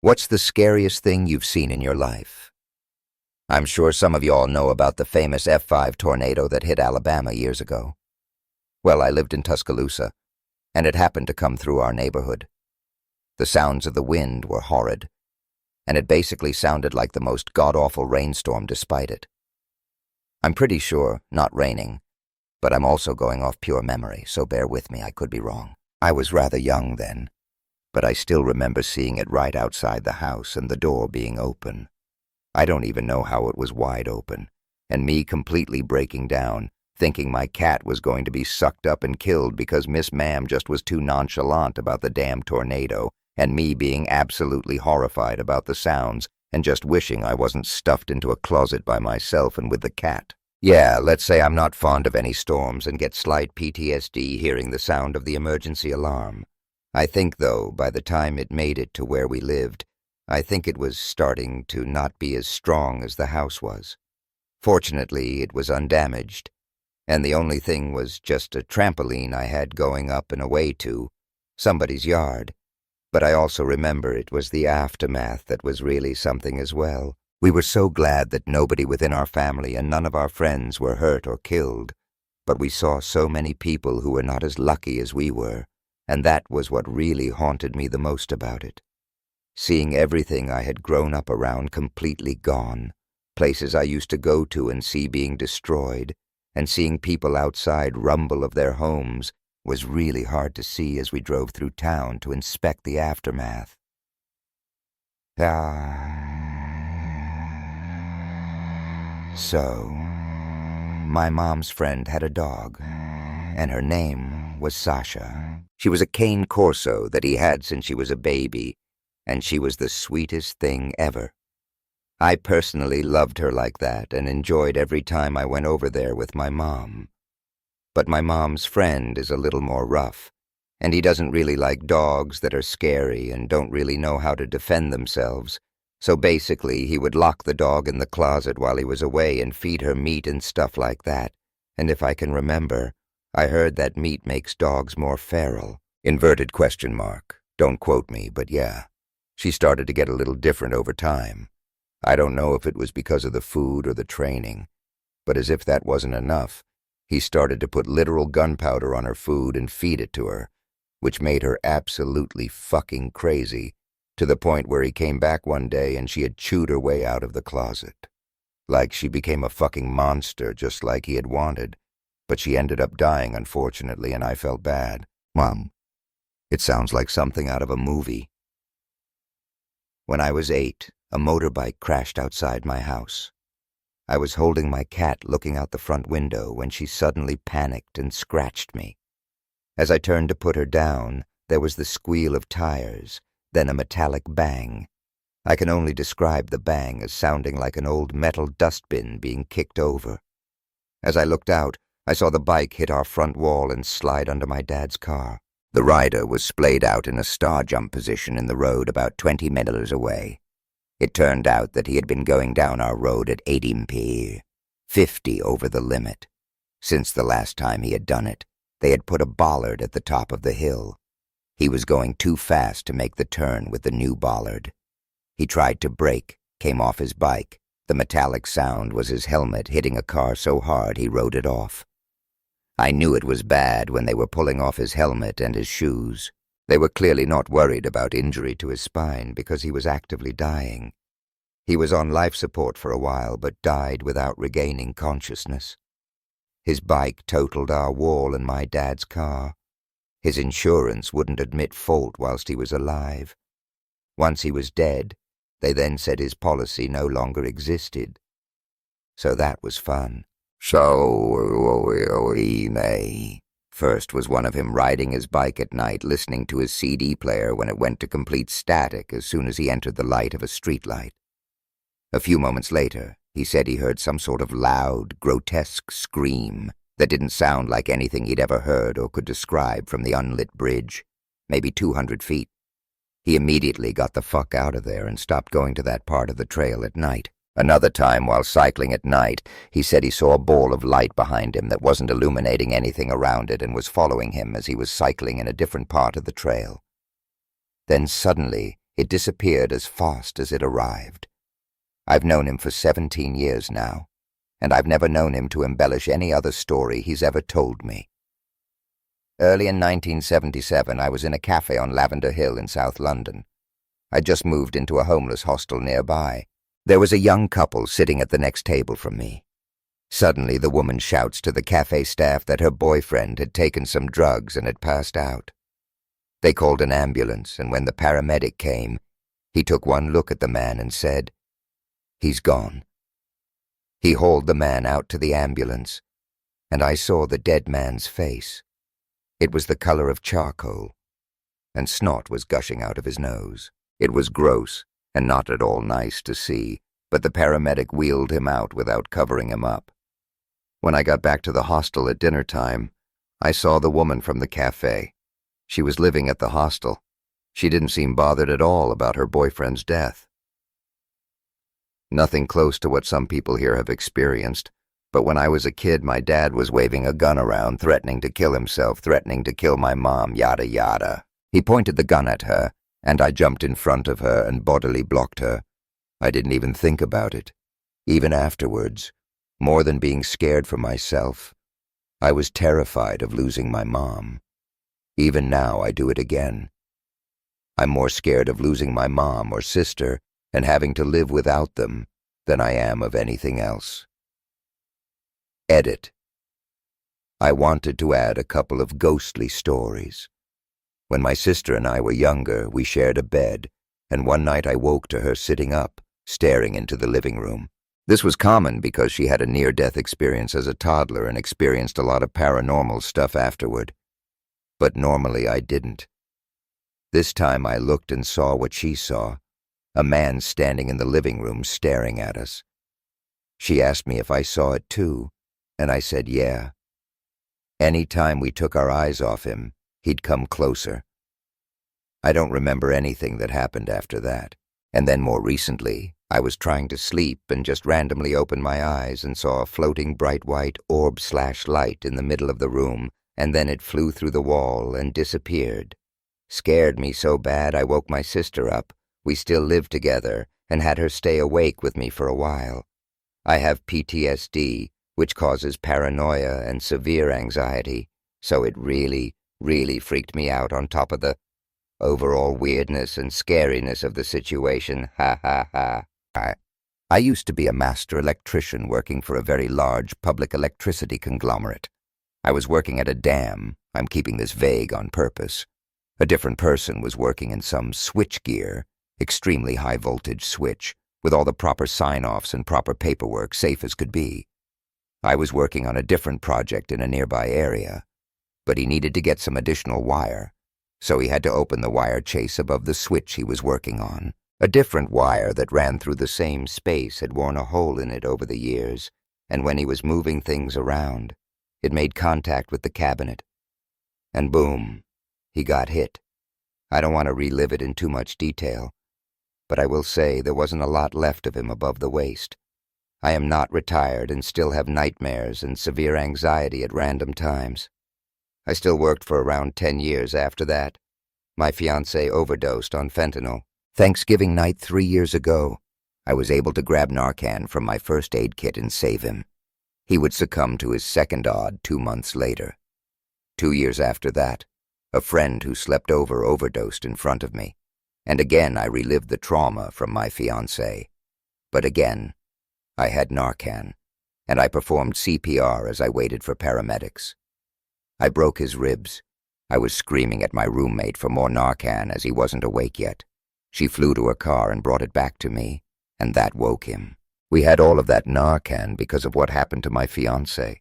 What's the scariest thing you've seen in your life? I'm sure some of you all know about the famous F5 tornado that hit Alabama years ago. Well, I lived in Tuscaloosa, and it happened to come through our neighborhood. The sounds of the wind were horrid, and it basically sounded like the most god-awful rainstorm despite it. I'm pretty sure not raining, but I'm also going off pure memory, so bear with me, I could be wrong. I was rather young then, but I still remember seeing it right outside the house and the door being open. I don't even know how it was wide open, and me completely breaking down, thinking my cat was going to be sucked up and killed because Miss Ma'am just was too nonchalant about the damn tornado, and me being absolutely horrified about the sounds and just wishing I wasn't stuffed into a closet by myself and with the cat. Yeah, let's say I'm not fond of any storms and get slight PTSD hearing the sound of the emergency alarm. I think, though, by the time it made it to where we lived, I think it was starting to not be as strong as the house was. Fortunately, it was undamaged, and the only thing was just a trampoline I had going up and away to somebody's yard. But I also remember it was the aftermath that was really something as well. We were so glad that nobody within our family and none of our friends were hurt or killed, but we saw so many people who were not as lucky as we were, and that was what really haunted me the most about it. Seeing everything I had grown up around completely gone, places I used to go to and see being destroyed, and seeing people outside rumble of their homes was really hard to see as we drove through town to inspect the aftermath. So, my mom's friend had a dog, and her name was Sasha. She was a cane corso that he had since she was a baby, and she was the sweetest thing ever. I personally loved her like that and enjoyed every time I went over there with my mom. But my mom's friend is a little more rough, and he doesn't really like dogs that are scary and don't really know how to defend themselves. So basically, he would lock the dog in the closet while he was away and feed her meat and stuff like that. And if I can remember, I heard that meat makes dogs more feral. Inverted question mark. Don't quote me, but yeah. She started to get a little different over time. I don't know if it was because of the food or the training, but as if that wasn't enough, he started to put literal gunpowder on her food and feed it to her, which made her absolutely fucking crazy, to the point where he came back one day and she had chewed her way out of the closet. Like she became a fucking monster just like he had wanted, but she ended up dying unfortunately, and I felt bad. Mom, it sounds like something out of a movie. When I was 8, a motorbike crashed outside my house. I was holding my cat looking out the front window when she suddenly panicked and scratched me. As I turned to put her down, there was the squeal of tires, then a metallic bang. I can only describe the bang as sounding like an old metal dustbin being kicked over. As I looked out, I saw the bike hit our front wall and slide under my dad's car. The rider was splayed out in a star jump position in the road about 20 meters away. It turned out that he had been going down our road at 80 mph, 50 over the limit. Since the last time he had done it, they had put a bollard at the top of the hill. He was going too fast to make the turn with the new bollard. He tried to brake, came off his bike. The metallic sound was his helmet hitting a car so hard he rode it off. I knew it was bad when they were pulling off his helmet and his shoes. They were clearly not worried about injury to his spine because he was actively dying. He was on life support for a while but died without regaining consciousness. His bike totaled our wall and my dad's car. His insurance wouldn't admit fault whilst he was alive. Once he was dead, they then said his policy no longer existed. So that was fun. First was one of him riding his bike at night listening to his CD player when it went to complete static as soon as he entered the light of a streetlight. A few moments later, he said he heard some sort of loud, grotesque scream that didn't sound like anything he'd ever heard or could describe from the unlit bridge, maybe 200 feet. He immediately got the fuck out of there and stopped going to that part of the trail at night. Another time, while cycling at night, he said he saw a ball of light behind him that wasn't illuminating anything around it and was following him as he was cycling in a different part of the trail. Then suddenly, It disappeared as fast as it arrived. I've known him for 17 years now, and I've never known him to embellish any other story he's ever told me. Early in 1977, I was in a cafe on Lavender Hill in South London. I'd just moved into a homeless hostel nearby. There was a young couple sitting at the next table from me. Suddenly, the woman shouts to the cafe staff that her boyfriend had taken some drugs and had passed out. They called an ambulance, and when the paramedic came, he took one look at the man and said, "He's gone." He hauled the man out to the ambulance, and I saw the dead man's face. It was the color of charcoal, and snot was gushing out of his nose. It was gross and not at all nice to see, but the paramedic wheeled him out without covering him up. When I got back to the hostel at dinner time, I saw the woman from the cafe. She was living at the hostel. She didn't seem bothered at all about her boyfriend's death. Nothing close to what some people here have experienced, but when I was a kid, my dad was waving a gun around, threatening to kill himself, threatening to kill my mom, yada yada. He pointed the gun at her, and I jumped in front of her and bodily blocked her. I didn't even think about it. Even afterwards, more than being scared for myself, I was terrified of losing my mom. Even now, I do it again. I'm more scared of losing my mom or sister and having to live without them than I am of anything else. Edit. I wanted to add a couple of ghostly stories. When my sister and I were younger, we shared a bed, and one night I woke to her sitting up, staring into the living room. This was common because she had a near-death experience as a toddler and experienced a lot of paranormal stuff afterward. But normally I didn't. This time I looked and saw what she saw, a man standing in the living room staring at us. She asked me if I saw it too, and I said yeah. Any time we took our eyes off him, he'd come closer. I don't remember anything that happened after that. And then more recently, I was trying to sleep and just randomly opened my eyes and saw a floating bright white orb/light in the middle of the room, and then it flew through the wall and disappeared. Scared me so bad I woke my sister up. We still lived together and had her stay awake with me for a while. I have PTSD, which causes paranoia and severe anxiety, so it really freaked me out on top of the overall weirdness and scariness of the situation. Ha ha ha. I used to be a master electrician working for a very large public electricity conglomerate. I was working at a dam. I'm keeping this vague on purpose. A different person was working in some switchgear, extremely high-voltage switch, with all the proper sign-offs and proper paperwork, safe as could be. I was working on a different project in a nearby area, but he needed to get some additional wire, so he had to open the wire chase above the switch he was working on. A different wire that ran through the same space had worn a hole in it over the years, and when he was moving things around, it made contact with the cabinet. And boom, he got hit. I don't want to relive it in too much detail, but I will say there wasn't a lot left of him above the waist. I am not retired and still have nightmares and severe anxiety at random times. I still worked for around 10 years after that. My fiancé overdosed on fentanyl. Thanksgiving night 3 years ago, I was able to grab Narcan from my first aid kit and save him. He would succumb to his second odd 2 months later. 2 years after that, a friend who slept over overdosed in front of me, and again I relived the trauma from my fiancé. But again, I had Narcan, and I performed CPR as I waited for paramedics. I broke his ribs. I was screaming at my roommate for more Narcan as he wasn't awake yet. She flew to her car and brought it back to me, and that woke him. We had all of that Narcan because of what happened to my fiancé.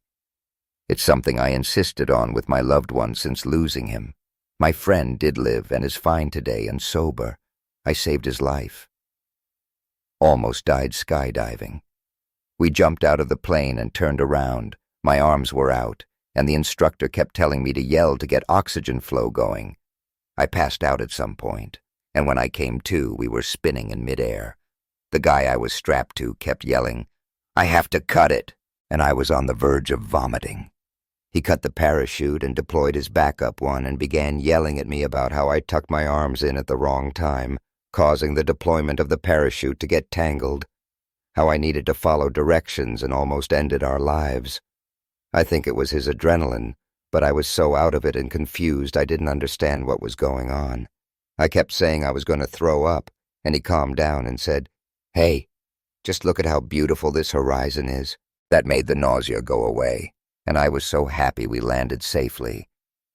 It's something I insisted on with my loved one since losing him. My friend did live and is fine today and sober. I saved his life. Almost died skydiving. We jumped out of the plane and turned around. My arms were out, and the instructor kept telling me to yell to get oxygen flow going. I passed out at some point, and when I came to, we were spinning in midair. The guy I was strapped to kept yelling, "I have to cut it," and I was on the verge of vomiting. He cut the parachute and deployed his backup one and began yelling at me about how I tucked my arms in at the wrong time, causing the deployment of the parachute to get tangled, how I needed to follow directions and almost ended our lives. I think it was his adrenaline, but I was so out of it and confused I didn't understand what was going on. I kept saying I was going to throw up, and he calmed down and said, "Hey, just look at how beautiful this horizon is." That made the nausea go away, and I was so happy we landed safely.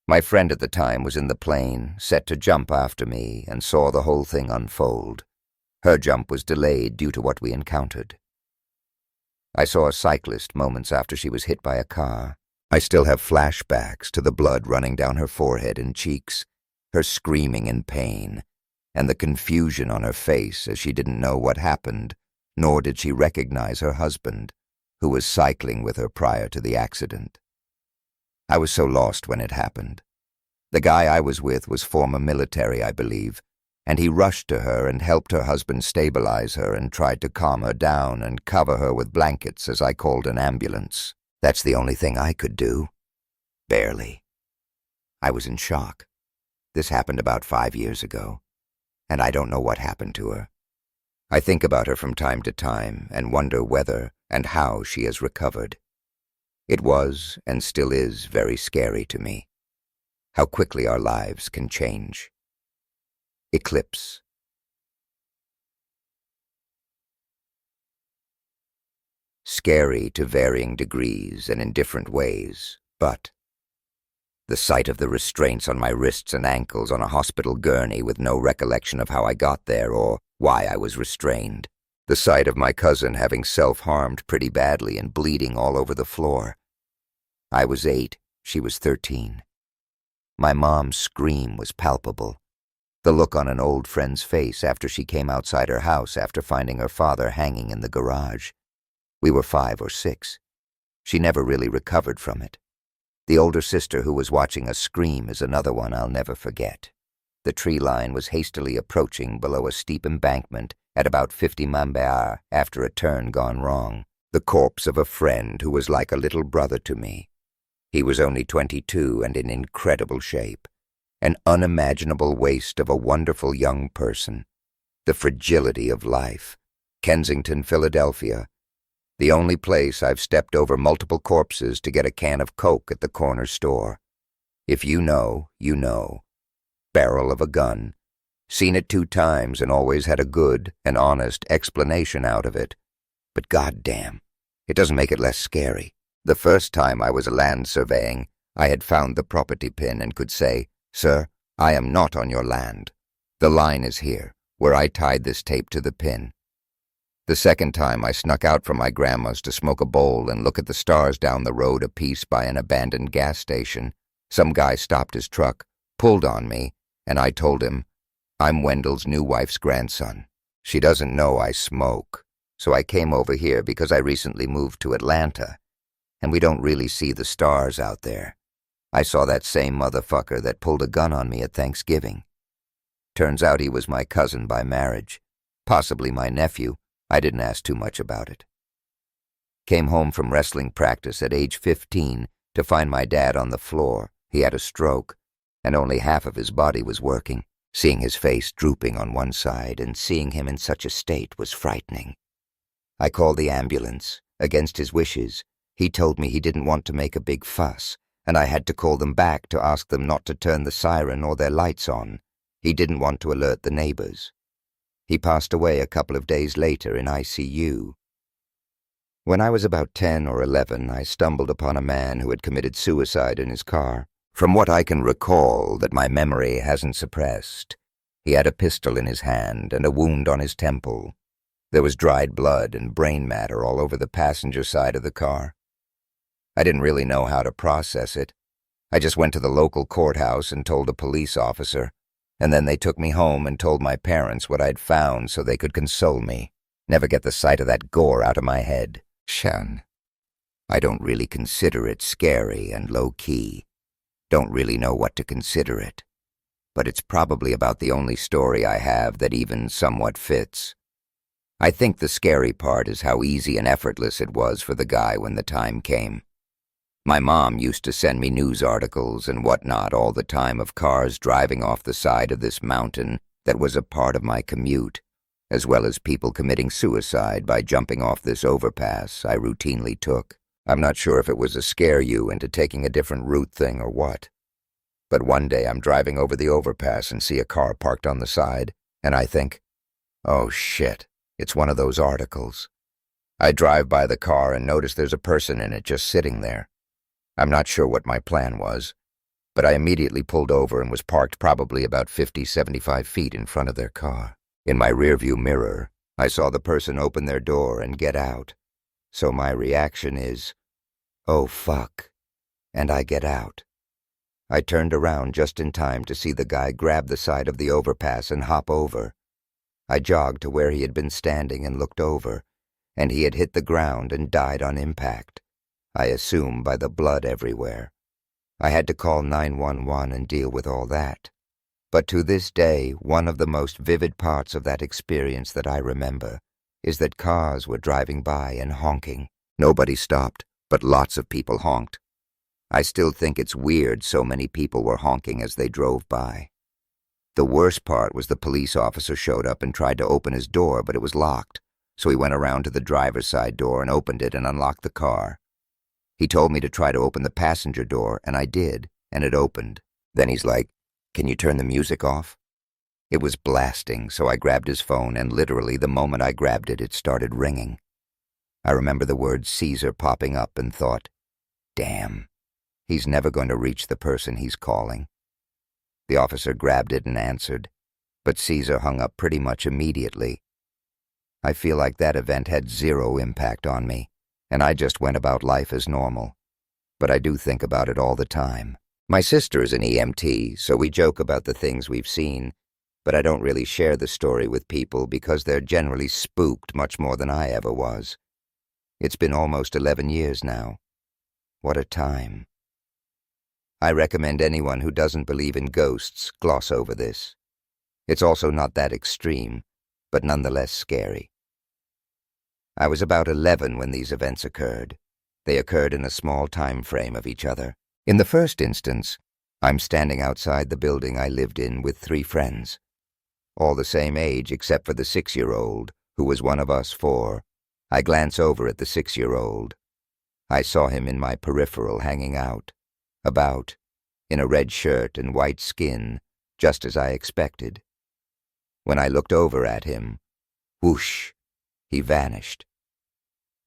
My friend at the time was in the plane, set to jump after me, and saw the whole thing unfold. Her jump was delayed due to what we encountered. I saw a cyclist moments after she was hit by a car. I still have flashbacks to the blood running down her forehead and cheeks, her screaming in pain, and the confusion on her face as she didn't know what happened, nor did she recognize her husband, who was cycling with her prior to the accident. I was so lost when it happened. The guy I was with was former military, I believe, and he rushed to her and helped her husband stabilize her and tried to calm her down and cover her with blankets as I called an ambulance. That's the only thing I could do. Barely. I was in shock. This happened about 5 years ago, and I don't know what happened to her. I think about her from time to time and wonder whether and how she has recovered. It was, and still is, very scary to me. How quickly our lives can change. Eclipse. Scary to varying degrees and in different ways, but the sight of the restraints on my wrists and ankles on a hospital gurney with no recollection of how I got there or why I was restrained. The sight of my cousin having self-harmed pretty badly and bleeding all over the floor. I was 8, she was 13. My mom's scream was palpable. The look on an old friend's face after she came outside her house after finding her father hanging in the garage. We were 5 or 6. She never really recovered from it. The older sister who was watching us scream is another one I'll never forget. The tree line was hastily approaching below a steep embankment at about 50 mph after a turn gone wrong. The corpse of a friend who was like a little brother to me. He was only 22 and in incredible shape. An unimaginable waste of a wonderful young person. The fragility of life. Kensington, Philadelphia. The only place I've stepped over multiple corpses to get a can of Coke at the corner store. If you know, you know. Barrel of a gun. Seen it 2 times and always had a good and honest explanation out of it. But goddamn, it doesn't make it less scary. The first time I was land surveying, I had found the property pin and could say, "Sir, I am not on your land. The line is here, where I tied this tape to the pin." The second time I snuck out from my grandma's to smoke a bowl and look at the stars down the road a piece by an abandoned gas station. Some guy stopped his truck, pulled on me, and I told him, "I'm Wendell's new wife's grandson. She doesn't know I smoke, so I came over here because I recently moved to Atlanta, and we don't really see the stars out there. I saw that same motherfucker that pulled a gun on me at Thanksgiving. Turns out he was my cousin by marriage, possibly my nephew. I didn't ask too much about it. Came home from wrestling practice at age 15 to find my dad on the floor. He had a stroke, and only half of his body was working. Seeing his face drooping on one side and seeing him in such a state was frightening. I called the ambulance. Against his wishes, he told me he didn't want to make a big fuss, and I had to call them back to ask them not to turn the siren or their lights on. He didn't want to alert the neighbors. He passed away a couple of days later in ICU. When I was about 10 or 11, I stumbled upon a man who had committed suicide in his car. From what I can recall that my memory hasn't suppressed, he had a pistol in his hand and a wound on his temple. There was dried blood and brain matter all over the passenger side of the car. I didn't really know how to process it. I just went to the local courthouse and told a police officer, and then they took me home and told my parents what I'd found so they could console me. Never get the sight of that gore out of my head. Shan. I don't really consider it scary and low-key. Don't really know what to consider it. But it's probably about the only story I have that even somewhat fits. I think the scary part is how easy and effortless it was for the guy when the time came. My mom used to send me news articles and whatnot all the time of cars driving off the side of this mountain that was a part of my commute, as well as people committing suicide by jumping off this overpass I routinely took. I'm not sure if it was a scare you into taking a different route thing or what. But one day I'm driving over the overpass and see a car parked on the side, and I think, oh shit, it's one of those articles. I drive by the car and notice there's a person in it just sitting there. I'm not sure what my plan was, but I immediately pulled over and was parked probably about 50-75 feet in front of their car. In my rearview mirror, I saw the person open their door and get out. So my reaction is, oh fuck, and I get out. I turned around just in time to see the guy grab the side of the overpass and hop over. I jogged to where he had been standing and looked over, and he had hit the ground and died on impact, I assume by the blood everywhere. I had to call 911 and deal with all that. But to this day, one of the most vivid parts of that experience that I remember is that cars were driving by and honking. Nobody stopped, but lots of people honked. I still think it's weird so many people were honking as they drove by. The worst part was the police officer showed up and tried to open his door, but it was locked, so he went around to the driver's side door and opened it and unlocked the car. He told me to try to open the passenger door, and I did, and it opened. Then he's like, "Can you turn the music off?" It was blasting, so I grabbed his phone, and literally the moment I grabbed it, it started ringing. I remember the word Caesar popping up and thought, damn. He's never going to reach the person he's calling. The officer grabbed it and answered, but Caesar hung up pretty much immediately. I feel like that event had zero impact on me, and I just went about life as normal. But I do think about it all the time. My sister is an EMT, so we joke about the things we've seen, but I don't really share the story with people because they're generally spooked much more than I ever was. It's been almost 11 years now. What a time. I recommend anyone who doesn't believe in ghosts gloss over this. It's also not that extreme, but nonetheless scary. I was about 11 when these events occurred. They occurred in a small time frame of each other. In the first instance, I'm standing outside the building I lived in with 3 friends, all the same age except for the 6-year-old, who was one of us 4. I glance over at the 6-year-old. I saw him in my peripheral hanging out, in a red shirt and white skin, just as I expected. When I looked over at him, whoosh, he vanished.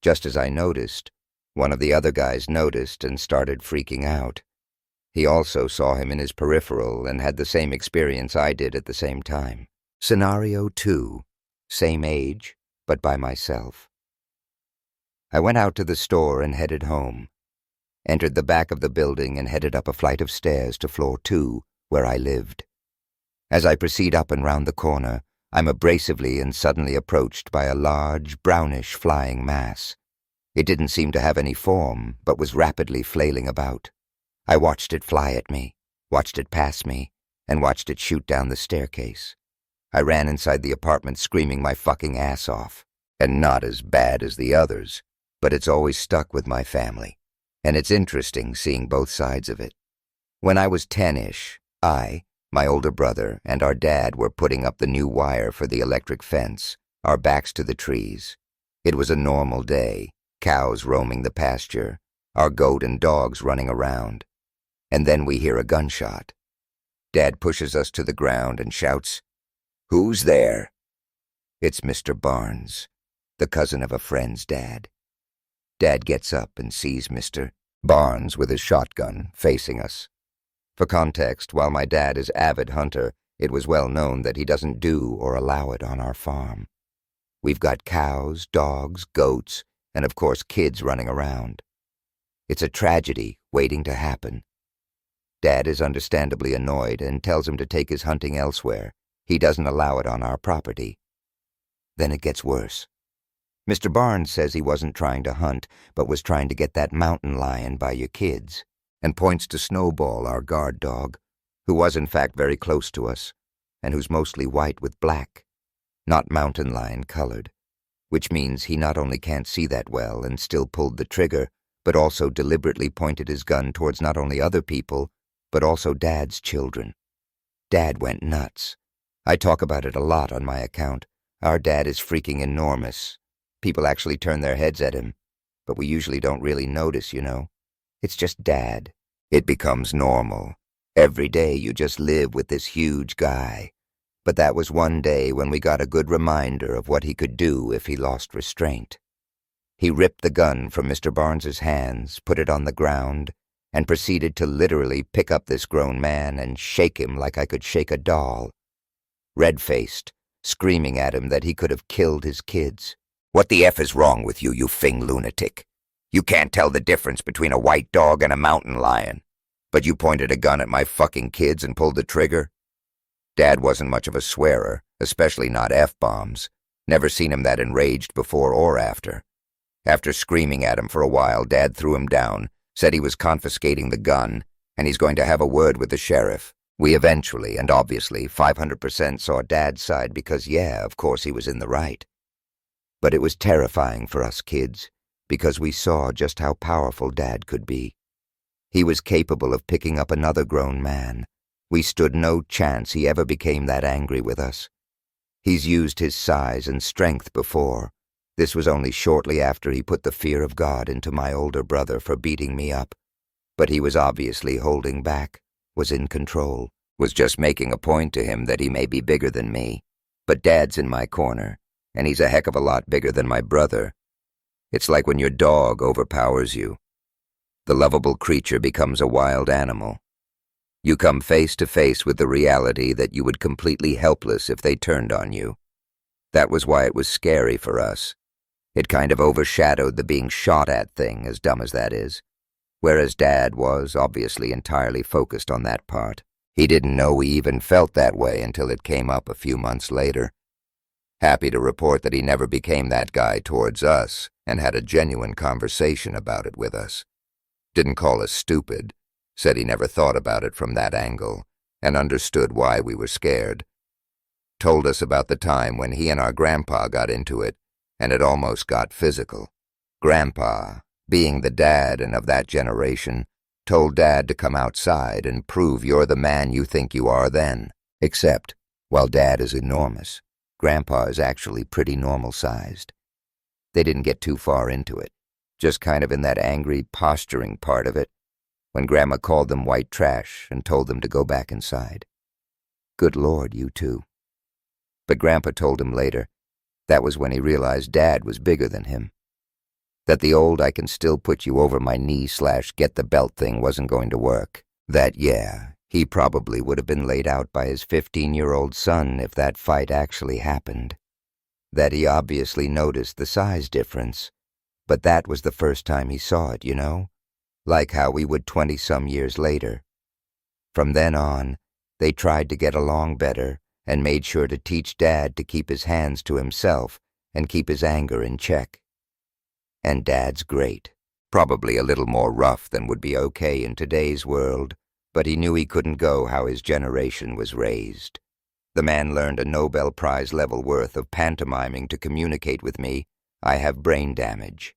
Just as I noticed, one of the other guys noticed and started freaking out. He also saw him in his peripheral and had the same experience I did at the same time. Scenario 2, same age, but by myself. I went out to the store and headed home, entered the back of the building and headed up a flight of stairs to floor 2, where I lived. As I proceed up and round the corner, I'm abrasively and suddenly approached by a large, brownish flying mass. It didn't seem to have any form, but was rapidly flailing about. I watched it fly at me, watched it pass me, and watched it shoot down the staircase. I ran inside the apartment screaming my fucking ass off. And not as bad as the others, but it's always stuck with my family. And it's interesting seeing both sides of it. When I was 10-ish, I, my older brother, and our dad were putting up the new wire for the electric fence, our backs to the trees. It was a normal day, cows roaming the pasture, our goat and dogs running around. And then we hear a gunshot. Dad pushes us to the ground and shouts, "Who's there?" It's Mr. Barnes, the cousin of a friend's dad. Dad gets up and sees Mr. Barnes with his shotgun facing us. For context, while my dad is avid hunter, it was well known that he doesn't do or allow it on our farm. We've got cows, dogs, goats, and of course kids running around. It's a tragedy waiting to happen. Dad is understandably annoyed and tells him to take his hunting elsewhere. He doesn't allow it on our property. Then it gets worse. Mr. Barnes says he wasn't trying to hunt, but was trying to get that mountain lion by your kids, and points to Snowball, our guard dog, who was in fact very close to us, and who's mostly white with black, not mountain lion colored, which means he not only can't see that well and still pulled the trigger, but also deliberately pointed his gun towards not only other people, but also Dad's children. Dad went nuts. I talk about it a lot on my account. Our dad is freaking enormous. People actually turn their heads at him, but we usually don't really notice, you know. It's just Dad. It becomes normal. Every day you just live with this huge guy. But that was one day when we got a good reminder of what he could do if he lost restraint. He ripped the gun from Mr. Barnes's hands, put it on the ground, and proceeded to literally pick up this grown man and shake him like I could shake a doll. Red-faced, screaming at him that he could have killed his kids. "What the F is wrong with you, you Fing lunatic? You can't tell the difference between a white dog and a mountain lion. But you pointed a gun at my fucking kids and pulled the trigger?" Dad wasn't much of a swearer, especially not F-bombs. Never seen him that enraged before or after. After screaming at him for a while, Dad threw him down, said he was confiscating the gun, and he's going to have a word with the sheriff. We eventually, and obviously, 500% saw Dad's side because, yeah, of course he was in the right. But it was terrifying for us kids, because we saw just how powerful Dad could be. He was capable of picking up another grown man. We stood no chance he ever became that angry with us. He's used his size and strength before. This was only shortly after he put the fear of God into my older brother for beating me up. But he was obviously holding back, was in control, was just making a point to him that he may be bigger than me. But Dad's in my corner, and he's a heck of a lot bigger than my brother. It's like when your dog overpowers you. The lovable creature becomes a wild animal. You come face to face with the reality that you would be completely helpless if they turned on you. That was why it was scary for us. It kind of overshadowed the being shot at thing, as dumb as that is. Whereas Dad was obviously entirely focused on that part. He didn't know we even felt that way until it came up a few months later. Happy to report that he never became that guy towards us and had a genuine conversation about it with us. Didn't call us stupid, said he never thought about it from that angle and understood why we were scared. Told us about the time when he and our grandpa got into it, and it almost got physical. Grandpa, being the dad and of that generation, told Dad to come outside and prove you're the man you think you are then. Except, while Dad is enormous, Grandpa is actually pretty normal-sized. They didn't get too far into it, just kind of in that angry posturing part of it, when Grandma called them white trash and told them to go back inside. Good Lord, you two. But Grandpa told him later that was when he realized Dad was bigger than him. That the old I can still put you over my knee / get the belt thing wasn't going to work. That, yeah, he probably would have been laid out by his 15-year-old son if that fight actually happened. That he obviously noticed the size difference, but that was the first time he saw it, you know? Like how we would 20-some years later. From then on, they tried to get along better and made sure to teach Dad to keep his hands to himself and keep his anger in check. And Dad's great. Probably a little more rough than would be okay in today's world, but he knew he couldn't go how his generation was raised. The man learned a Nobel Prize level worth of pantomiming to communicate with me, "I have brain damage."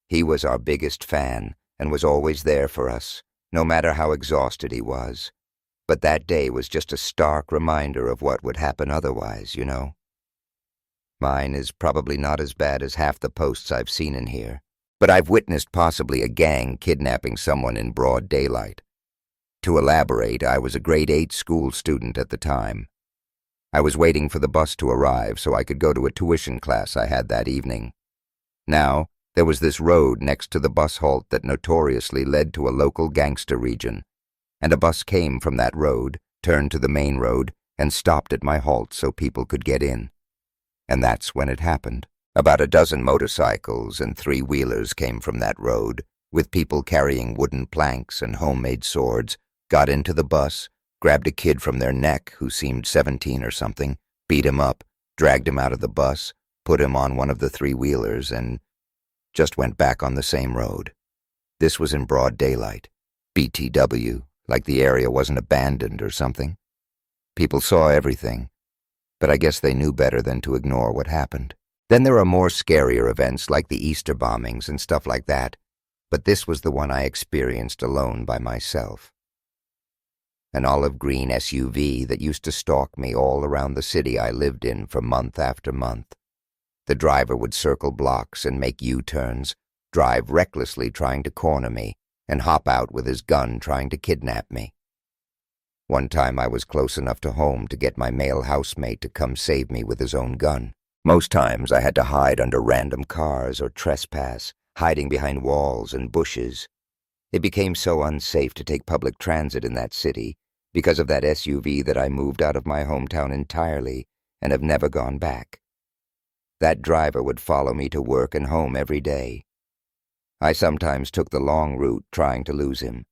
He was our biggest fan and was always there for us, no matter how exhausted he was. But that day was just a stark reminder of what would happen otherwise, you know. Mine is probably not as bad as half the posts I've seen in here, but I've witnessed possibly a gang kidnapping someone in broad daylight. To elaborate, I was a grade 8 school student at the time. I was waiting for the bus to arrive so I could go to a tuition class I had that evening. Now, there was this road next to the bus halt that notoriously led to a local gangster region, and a bus came from that road, turned to the main road, and stopped at my halt so people could get in. And that's when it happened. About a dozen motorcycles and 3-wheelers came from that road, with people carrying wooden planks and homemade swords, got into the bus, grabbed a kid from their neck who seemed 17 or something, beat him up, dragged him out of the bus, put him on one of the 3-wheelers, and just went back on the same road. This was in broad daylight. BTW, like the area wasn't abandoned or something. People saw everything, but I guess they knew better than to ignore what happened. Then there are more scarier events like the Easter bombings and stuff like that, but this was the one I experienced alone by myself. an olive green SUV that used to stalk me all around the city I lived in for month after month. The driver would circle blocks and make U-turns, drive recklessly trying to corner me, and hop out with his gun trying to kidnap me. One time I was close enough to home to get my male housemate to come save me with his own gun. Most times I had to hide under random cars or trespass, hiding behind walls and bushes. It became so unsafe to take public transit in that city because of that SUV that I moved out of my hometown entirely and have never gone back. That driver would follow me to work and home every day. I sometimes took the long route trying to lose him,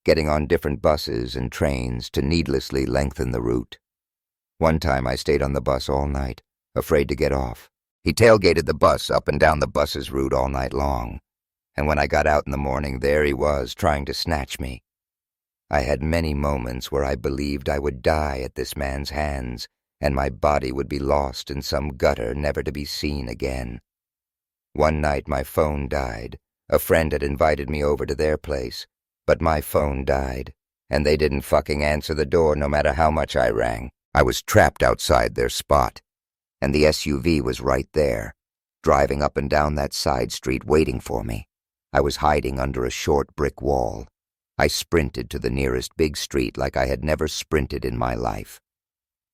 getting on different buses and trains to needlessly lengthen the route. One time I stayed on the bus all night, afraid to get off. He tailgated the bus up and down the bus's route all night long, and when I got out in the morning, there he was trying to snatch me. I had many moments where I believed I would die at this man's hands, and my body would be lost in some gutter never to be seen again. One night my phone died. A friend had invited me over to their place, but my phone died, and they didn't fucking answer the door no matter how much I rang. I was trapped outside their spot, and the SUV was right there, driving up and down that side street waiting for me. I was hiding under a short brick wall. I sprinted to the nearest big street like I had never sprinted in my life.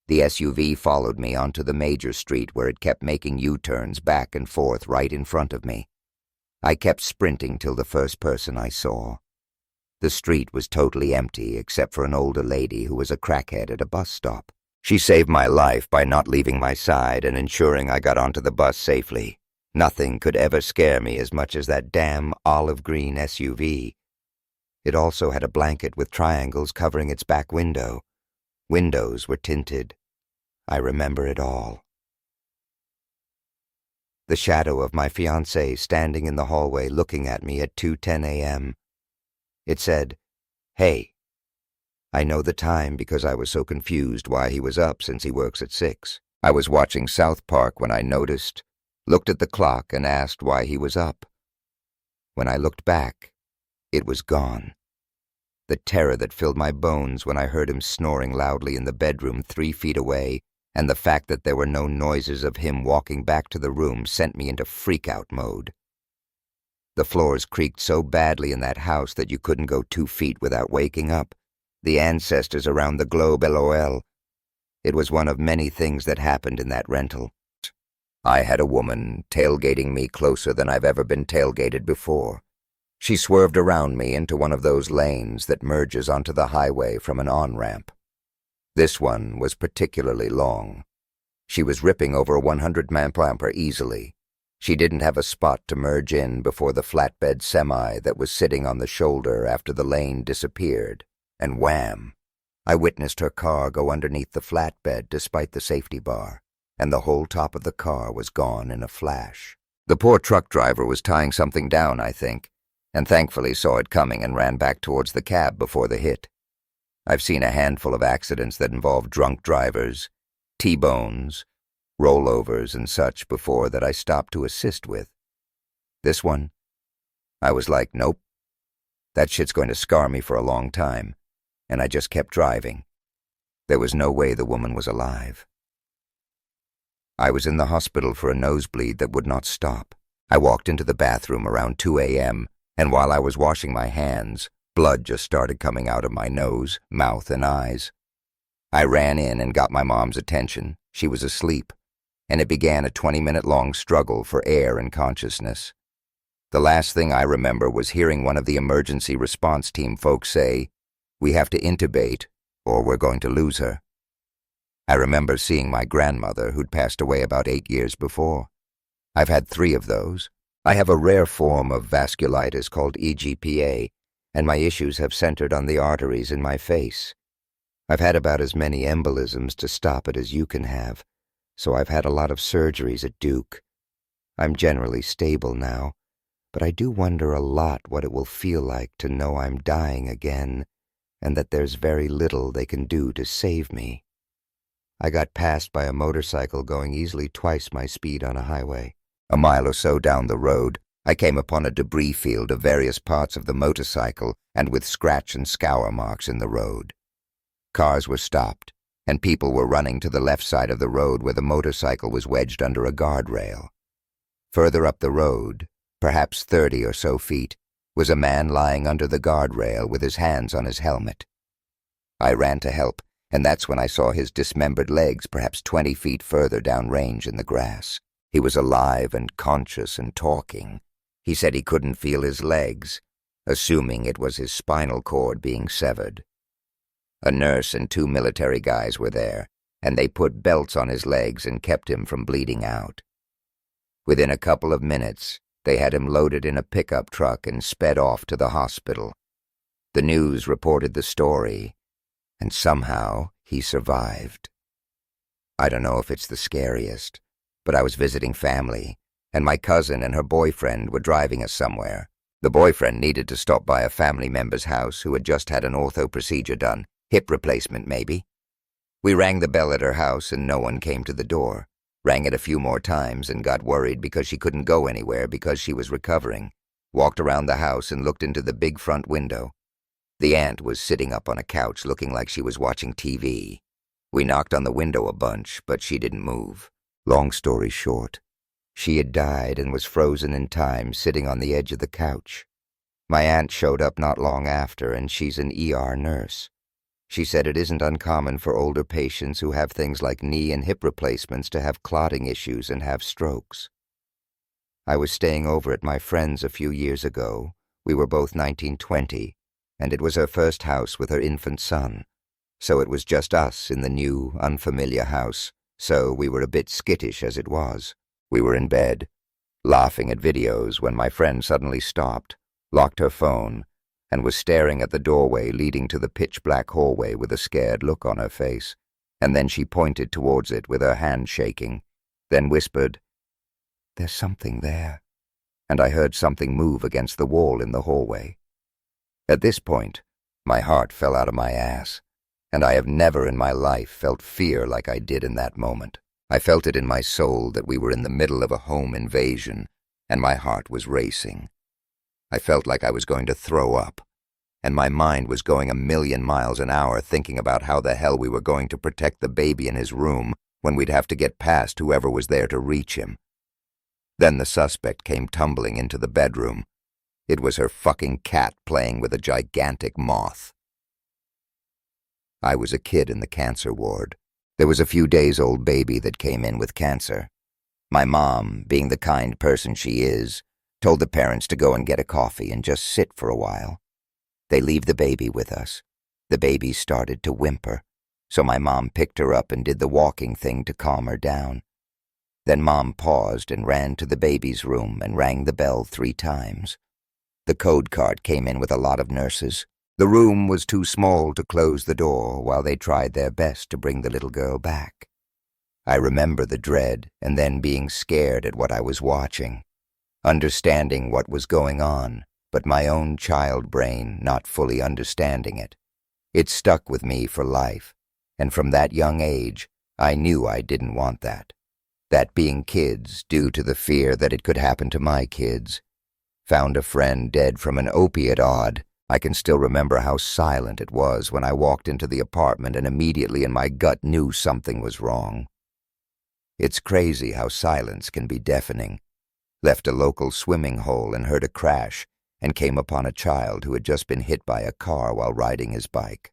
The SUV followed me onto the major street where it kept making U-turns back and forth right in front of me. I kept sprinting till the first person I saw. The street was totally empty except for an older lady who was a crackhead at a bus stop. She saved my life by not leaving my side and ensuring I got onto the bus safely. Nothing could ever scare me as much as that damn olive green SUV. It also had a blanket with triangles covering its back window. Windows were tinted. I remember it all. The shadow of my fiancé standing in the hallway looking at me at 2:10 a.m. It said, "Hey." I know the time because I was so confused why he was up since he works at 6. I was watching South Park when I noticed, looked at the clock and asked why he was up. When I looked back, it was gone. The terror that filled my bones when I heard him snoring loudly in the bedroom 3 feet away, and the fact that there were no noises of him walking back to the room sent me into freak-out mode. The floors creaked so badly in that house that you couldn't go 2 feet without waking up. The ancestors around the globe, LOL. It was one of many things that happened in that rental. I had a woman tailgating me closer than I've ever been tailgated before. She swerved around me into one of those lanes that merges onto the highway from an on-ramp. This one was particularly long. She was ripping over a 100 mph easily. She didn't have a spot to merge in before the flatbed semi that was sitting on the shoulder after the lane disappeared, and wham! I witnessed her car go underneath the flatbed despite the safety bar, and the whole top of the car was gone in a flash. The poor truck driver was tying something down, I think, and thankfully saw it coming and ran back towards the cab before the hit. I've seen a handful of accidents that involve drunk drivers, T-bones, rollovers and such before that I stopped to assist with. This one, I was like, nope, that shit's going to scar me for a long time, and I just kept driving. There was no way the woman was alive. I was in the hospital for a nosebleed that would not stop. I walked into the bathroom around 2 a.m., and while I was washing my hands, blood just started coming out of my nose, mouth, and eyes. I ran in and got my mom's attention. She was asleep, and it began a 20-minute-long struggle for air and consciousness. The last thing I remember was hearing one of the emergency response team folks say, "We have to intubate, or we're going to lose her." I remember seeing my grandmother, who'd passed away about 8 years before. I've had 3 of those. I have a rare form of vasculitis called EGPA, and my issues have centered on the arteries in my face. I've had about as many embolisms to stop it as you can have, so I've had a lot of surgeries at Duke. I'm generally stable now, but I do wonder a lot what it will feel like to know I'm dying again, and that there's very little they can do to save me. I got passed by a motorcycle going easily twice my speed on a highway. A mile or so down the road, I came upon a debris field of various parts of the motorcycle and with scratch and scour marks in the road. Cars were stopped, and people were running to the left side of the road where the motorcycle was wedged under a guardrail. Further up the road, perhaps 30 or so feet, was a man lying under the guardrail with his hands on his helmet. I ran to help, and that's when I saw his dismembered legs perhaps 20 feet further down range in the grass. He was alive and conscious and talking. He said he couldn't feel his legs, assuming it was his spinal cord being severed. A nurse and 2 military guys were there, and they put belts on his legs and kept him from bleeding out. Within a couple of minutes, they had him loaded in a pickup truck and sped off to the hospital. The news reported the story, and somehow he survived. I don't know if it's the scariest, but I was visiting family, and my cousin and her boyfriend were driving us somewhere. The boyfriend needed to stop by a family member's house who had just had an ortho procedure done, hip replacement maybe. We rang the bell at her house and no one came to the door. Rang it a few more times and got worried because she couldn't go anywhere because she was recovering. Walked around the house and looked into the big front window. The aunt was sitting up on a couch looking like she was watching TV. We knocked on the window a bunch, but she didn't move. Long story short, she had died and was frozen in time sitting on the edge of the couch. My aunt showed up not long after, and she's an ER nurse. She said it isn't uncommon for older patients who have things like knee and hip replacements to have clotting issues and have strokes. I was staying over at my friend's a few years ago. We were both 1920, and it was her first house with her infant son. So it was just us in the new, unfamiliar house, so we were a bit skittish as it was. We were in bed, laughing at videos when my friend suddenly stopped, locked her phone, and was staring at the doorway leading to the pitch-black hallway with a scared look on her face, and then she pointed towards it with her hand shaking, then whispered, "There's something there," and I heard something move against the wall in the hallway. At this point, my heart fell out of my ass, and I have never in my life felt fear like I did in that moment. I felt it in my soul that we were in the middle of a home invasion, and my heart was racing. I felt like I was going to throw up, and my mind was going 1,000,000 miles an hour thinking about how the hell we were going to protect the baby in his room when we'd have to get past whoever was there to reach him. Then the suspect came tumbling into the bedroom. It was her fucking cat playing with a gigantic moth. I was a kid in the cancer ward. There was a few days old baby that came in with cancer. My mom, being the kind person she is, told the parents to go and get a coffee and just sit for a while. They leave the baby with us. The baby started to whimper, so my mom picked her up and did the walking thing to calm her down. Then Mom paused and ran to the baby's room and rang the bell 3 times. The code card came in with a lot of nurses. The room was too small to close the door while they tried their best to bring the little girl back. I remember the dread and then being scared at what I was watching, understanding what was going on, but my own child brain not fully understanding it. It stuck with me for life, and from that young age, I knew I didn't want that. That being kids, due to the fear that it could happen to my kids. Found a friend dead from an opiate odd. I can still remember how silent it was when I walked into the apartment and immediately in my gut knew something was wrong. It's crazy how silence can be deafening. Left a local swimming hole and heard a crash and came upon a child who had just been hit by a car while riding his bike.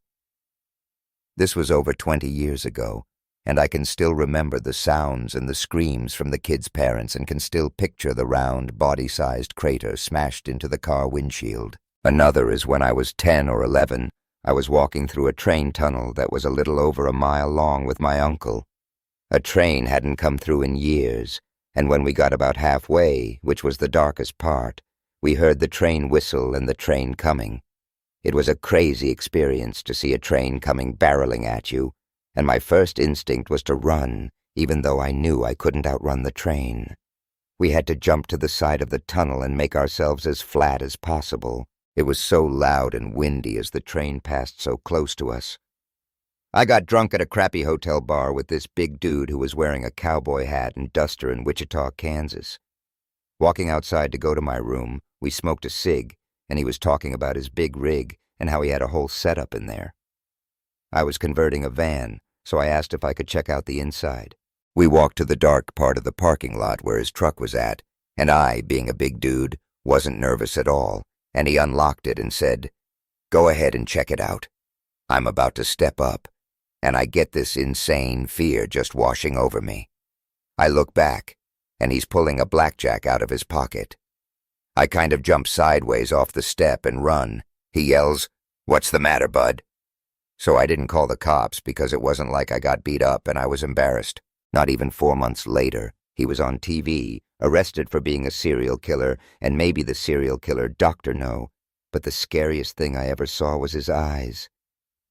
This was over 20 years ago, and I can still remember the sounds and the screams from the kids' parents and can still picture the round, body-sized crater smashed into the car windshield. Another is when I was 10 or 11, I was walking through a train tunnel that was a little over a mile long with my uncle. A train hadn't come through in years, and when we got about halfway, which was the darkest part, we heard the train whistle and the train coming. It was a crazy experience to see a train coming barreling at you, and my first instinct was to run, even though I knew I couldn't outrun the train. We had to jump to the side of the tunnel and make ourselves as flat as possible. It was so loud and windy as the train passed so close to us. I got drunk at a crappy hotel bar with this big dude who was wearing a cowboy hat and duster in Wichita, Kansas. Walking outside to go to my room, we smoked a cig, and he was talking about his big rig and how he had a whole setup in there. I was converting a van, so I asked if I could check out the inside. We walked to the dark part of the parking lot where his truck was at, and I, being a big dude, wasn't nervous at all, and he unlocked it and said, "Go ahead and check it out." I'm about to step up, and I get this insane fear just washing over me. I look back, and he's pulling a blackjack out of his pocket. I kind of jump sideways off the step and run. He yells, "What's the matter, bud?" So I didn't call the cops because it wasn't like I got beat up and I was embarrassed. Not even 4 months later, he was on TV, arrested for being a serial killer, and maybe the serial killer doctor know, but the scariest thing I ever saw was his eyes.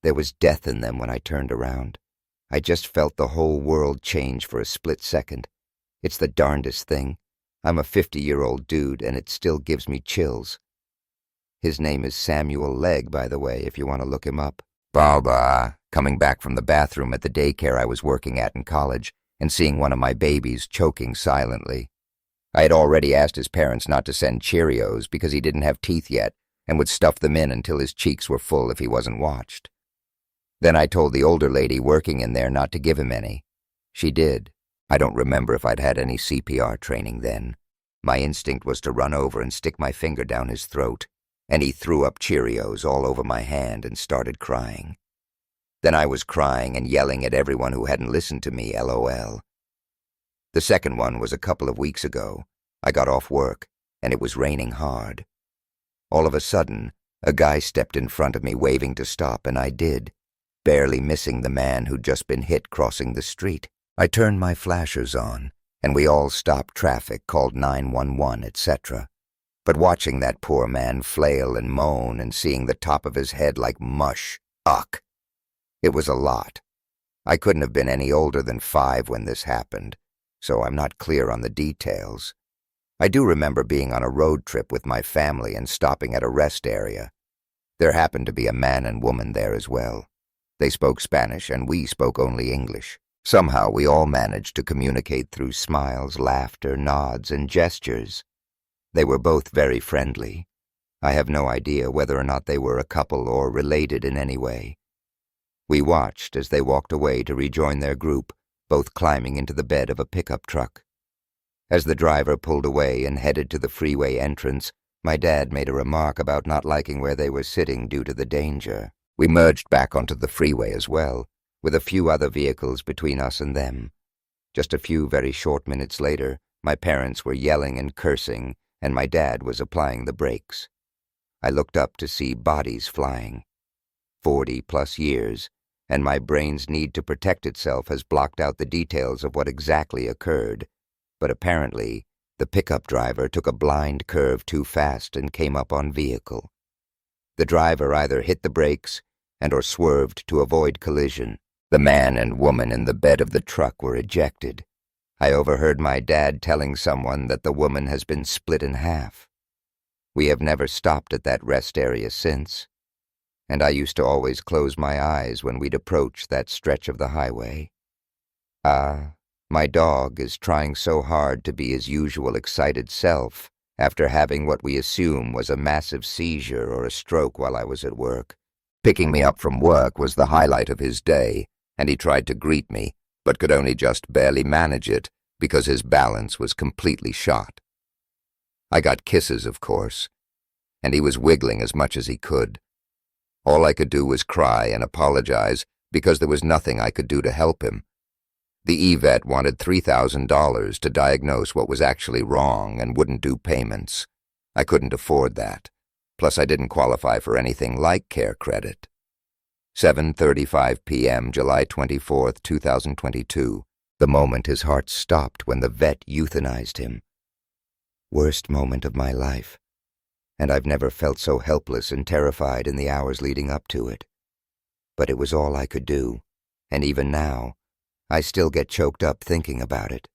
There was death in them when I turned around. I just felt the whole world change for a split second. It's the darndest thing. I'm a 50-year-old dude, and it still gives me chills. His name is Samuel Legg, by the way, if you want to look him up. Baba, coming back from the bathroom at the daycare I was working at in college, and seeing one of my babies choking silently. I had already asked his parents not to send Cheerios because he didn't have teeth yet and would stuff them in until his cheeks were full if he wasn't watched. Then I told the older lady working in there not to give him any. She did. I don't remember if I'd had any CPR training then. My instinct was to run over and stick my finger down his throat, and he threw up Cheerios all over my hand and started crying. Then I was crying and yelling at everyone who hadn't listened to me, LOL. The second one was a couple of weeks ago. I got off work, and it was raining hard. All of a sudden, a guy stepped in front of me waving to stop, and I did, barely missing the man who'd just been hit crossing the street. I turned my flashers on, and we all stopped traffic, called 911, etc. But watching that poor man flail and moan and seeing the top of his head like mush, ugh. It was a lot. I couldn't have been any older than 5 when this happened, so I'm not clear on the details. I do remember being on a road trip with my family and stopping at a rest area. There happened to be a man and woman there as well. They spoke Spanish and we spoke only English. Somehow we all managed to communicate through smiles, laughter, nods, and gestures. They were both very friendly. I have no idea whether or not they were a couple or related in any way. We watched as they walked away to rejoin their group, both climbing into the bed of a pickup truck. As the driver pulled away and headed to the freeway entrance, my dad made a remark about not liking where they were sitting due to the danger. We merged back onto the freeway as well, with a few other vehicles between us and them. Just a few very short minutes later, my parents were yelling and cursing, and my dad was applying the brakes. I looked up to see bodies flying. 40+ years, and my brain's need to protect itself has blocked out the details of what exactly occurred. But apparently, the pickup driver took a blind curve too fast and came up on vehicle. The driver either hit the brakes or swerved to avoid collision. The man and woman in the bed of the truck were ejected. I overheard my dad telling someone that the woman has been split in half. We have never stopped at that rest area since, and I used to always close my eyes when we'd approach that stretch of the highway. My dog is trying so hard to be his usual excited self after having what we assume was a massive seizure or a stroke while I was at work. Picking me up from work was the highlight of his day, and he tried to greet me, but could only just barely manage it because his balance was completely shot. I got kisses, of course, and he was wiggling as much as he could. All I could do was cry and apologize because there was nothing I could do to help him. The vet wanted $3,000 to diagnose what was actually wrong and wouldn't do payments. I couldn't afford that. Plus, I didn't qualify for anything like care credit. 7:35 p.m., July 24th, 2022, the moment his heart stopped when the vet euthanized him. Worst moment of my life, and I've never felt so helpless and terrified in the hours leading up to it. But it was all I could do, and even now, I still get choked up thinking about it.